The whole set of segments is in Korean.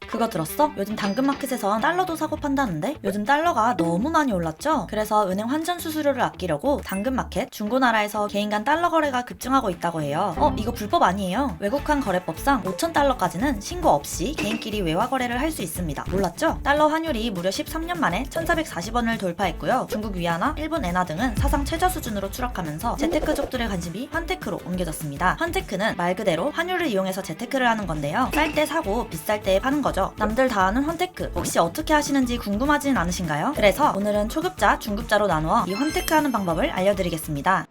그거 들었어? 요즘 당근마켓에선 달러도 사고 판다는데? 요즘 달러가 너무 많이 올랐죠? 그래서 은행 환전 수수료를 아끼려고 당근마켓, 중고나라에서 개인 간 달러 거래가 급증하고 있다고 해요. 이거 불법 아니에요. 외국환 거래법상 5,000달러까지는 신고 없이 개인끼리 외화 거래를 할 수 있습니다. 몰랐죠? 달러 환율이 무려 13년 만에 1,440원을 돌파했고요. 중국 위안화, 일본 엔화 등은 사상 최저 수준으로 추락하면서 재테크족들의 관심이 환테크로 옮겨졌습니다. 환테크는 말 그대로 환율을 이용해서 재테크를 하는 건데요. 쌀 때 사고 비쌀 때 파는 거죠. 남들 다 아는 환테크 혹시 어떻게 하시는지 궁금하진 않으신가요? 그래서 오늘은 초급자, 중급자로 나누어 이 환테크 하는 방법을 알려드리겠습니다.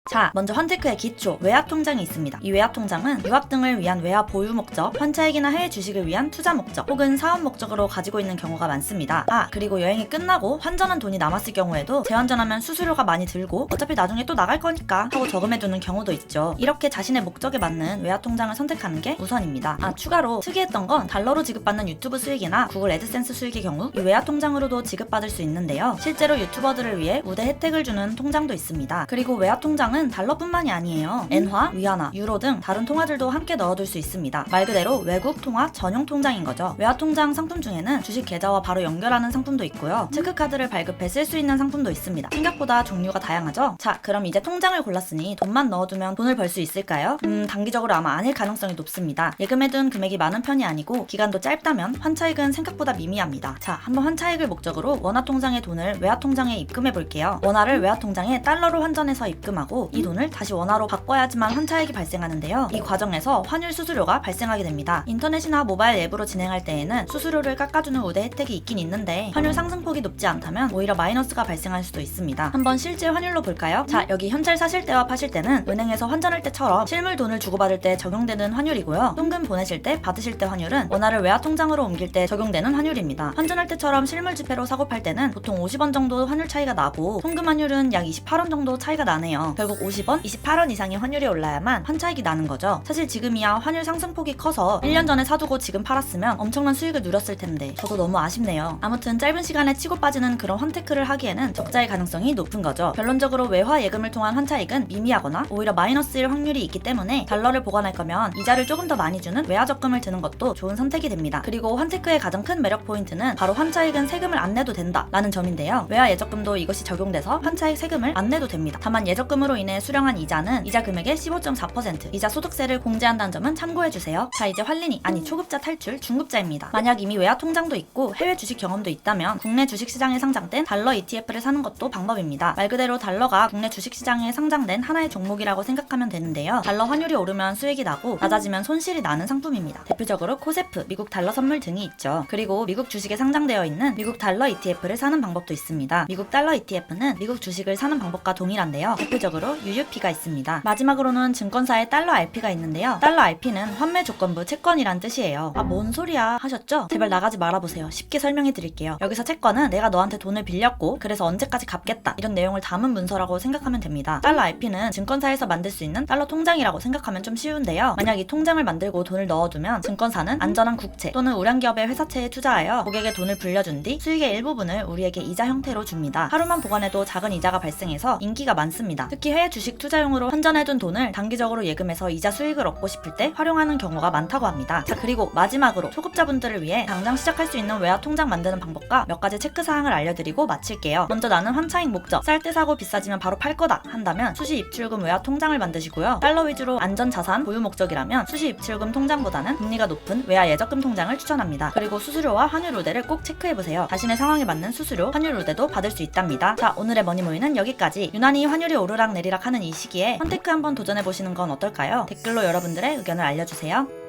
자, 먼저 환테크의 기초, 외화통장이 있습니다. 이 외화통장은 유학 등을 위한 외화 보유 목적, 환차익이나 해외 주식을 위한 투자 목적, 혹은 사업 목적으로 가지고 있는 경우가 많습니다. 그리고 여행이 끝나고 환전한 돈이 남았을 경우에도 재환전하면 수수료가 많이 들고 어차피 나중에 또 나갈 거니까 하고 저금해두는 경우도 있죠. 이렇게 자신의 목적에 맞는 외화통장을 선택하는 게 우선입니다. 추가로 특이했던 건 달러로 지급받는 유튜브 수익이나 구글 애드센스 수익의 경우 이 외화통장으로도 지급받을 수 있는데요. 실제로 유튜버들을 위해 우대 혜택을 주는 통장도 있습니다. 그리고 외화통장은 달러뿐만이 아니에요. 엔화, 위안화, 유로 등 다른 통화들도 함께 넣어둘 수 있습니다. 말 그대로 외국 통화 전용 통장인 거죠. 외화통장 상품 중에는 주식 계좌와 바로 연결하는 상품도 있고요. 체크카드를 발급해 쓸 수 있는 상품도 있습니다. 생각보다 종류가 다양하죠? 자, 그럼 이제 통장을 골랐으니 돈만 넣어두면 돈을 벌 수 있을까요? 단기적으로 아마 아닐 가능성이 높습니다. 예금해둔 금액이 많은 편이 아니고 기간도 짧다면 환차익은 생각보다 미미합니다. 자, 한번 환차익을 목적으로 원화통장에 돈을 외화통장에 입금해 볼게요. 원화를 외화통장에 달러로 환전해서 입금하고 이 돈을 다시 원화로 바꿔야지만 환차익이 발생하는데요. 이 과정에서 환율 수수료가 발생하게 됩니다. 인터넷이나 모바일 앱으로 진행할 때에는 수수료를 깎아주는 우대 혜택이 있긴 있는데 환율 상승폭이 높지 않다면 오히려 마이너스가 발생할 수도 있습니다. 한번 실제 환율로 볼까요? 자, 여기 현찰 사실 때와 파실 때는 은행에서 환전할 때처럼 실물 돈을 주고받을 때 적용되는 환율이고요. 현금 보내실 때, 받으실 때 환율은 원화를 외화통장으로 옮길 때 적용되는 환율입니다. 환전할 때처럼 실물 지폐로 사고 팔 때는 보통 50원 정도 환율 차이가 나고 현금 환율은 약 28원 정도 차이가 나네요. 결국 50원, 28원 이상의 환율이 올라야만 환차익이 나는 거죠. 사실 지금이야 환율 상승폭이 커서 1년 전에 사두고 지금 팔았으면 엄청난 수익을 누렸을 텐데 저도 너무 아쉽네요. 아무튼 짧은 시간에 치고 빠지는 그런 환테크를 하기에는 적자의 가능성이 높은 거죠. 결론적으로 외화 예금을 통한 환차익은 미미하거나 오히려 마이너스일 확률이 있기 때문에 달러를 보관할 거면 이자를 조금 더 많이 주는 외화 적금을 드는 것도 좋은 선택이 됩니다. 그리고 환테크의 가장 큰 매력 포인트는 바로 환차익은 세금을 안 내도 된다 라는 점인데요. 외화 예적금도 이것이 적용돼서 환차익 세금을 안 내도 됩니다. 다만 예적금으로 인해 수령한 이자는 이자 금액의 15.4% 이자 소득세를 공제한다는 점은 참고해주세요. 자, 이제 환린이 아니 초급자 탈출 중급자입니다. 만약 이미 외화 통장도 있고 해외 주식 경험도 있다면 국내 주식시장에 상장된 달러 ETF를 사는 것도 방법입니다. 말 그대로 달러가 국내 주식시장에 상장된 하나의 종목이라고 생각하면 되는데요. 달러 환율이 오르면 수익이 나고 낮아지면 손실이 나는 상품입니다. 대표적으로 코세프, 미국 달러 선물 등이 있죠. 그리고 미국 주식에 상장되어 있는 미국 달러 ETF를 사는 방법도 있습니다. 미국 달러 ETF는 미국 주식을 사는 방법과 동일한데요. 대표적으로 UUP가 있습니다. 마지막으로는 증권사의 달러 RP가 있는데요. 달러 RP는 환매 조건부 채권이란 뜻이에요. 뭔 소리야 하셨죠? 제발 나가지 말아보세요. 쉽게 설명해 드릴게요. 여기서 채권은 내가 너한테 돈을 빌렸고 그래서 언제까지 갚겠다 이런 내용을 담은 문서라고 생각하면 됩니다. 달러 RP는 증권사에서 만들 수 있는 달러 통장이라고 생각하면 좀 쉬운데요. 만약 이 통장을 만들고 돈을 넣어두면 증권사는 안전한 국채 또는 우량기업의 회사채에 투자하여 고객의 돈을 불려준 뒤 수익의 일부분을 우리에게 이자 형태로 줍니다. 하루만 보관해도 작은 이자가 발생해서 인기가 많습니다. 특히 해외 주식 투자용으로 환전해둔 돈을 단기적으로 예금해서 이자 수익을 얻고 싶을 때 활용하는 경우가 많다고 합니다. 자, 그리고 마지막으로 초급자분들을 위해 당장 시작할 수 있는 외화 통장 만드는 방법과 몇 가지 체크사항을 알려드리고 마칠게요. 먼저 나는 환차익 목적, 쌀 때 사고 비싸지면 바로 팔 거다 한다면 수시 입출금 외화 통장을 만드시고요. 달러 위주로 안전자산 보유 목적이라면 수시 입출금 통장보다는 금리가 높은 외화 예적금 통장을 추천합니다. 그리고 수수료와 환율 우대를 꼭 체크해보세요. 자신의 상황에 맞는 수수료, 환율 우대도 받을 수 있답니다. 자, 오늘의 머니모이는 여기까지. 유난히 환율이 오르락 내리락 하는 이 시기에 환테크 한번 도전해보시는 건 어떨까요? 댓글로 여러분들의 의견을 알려주세요.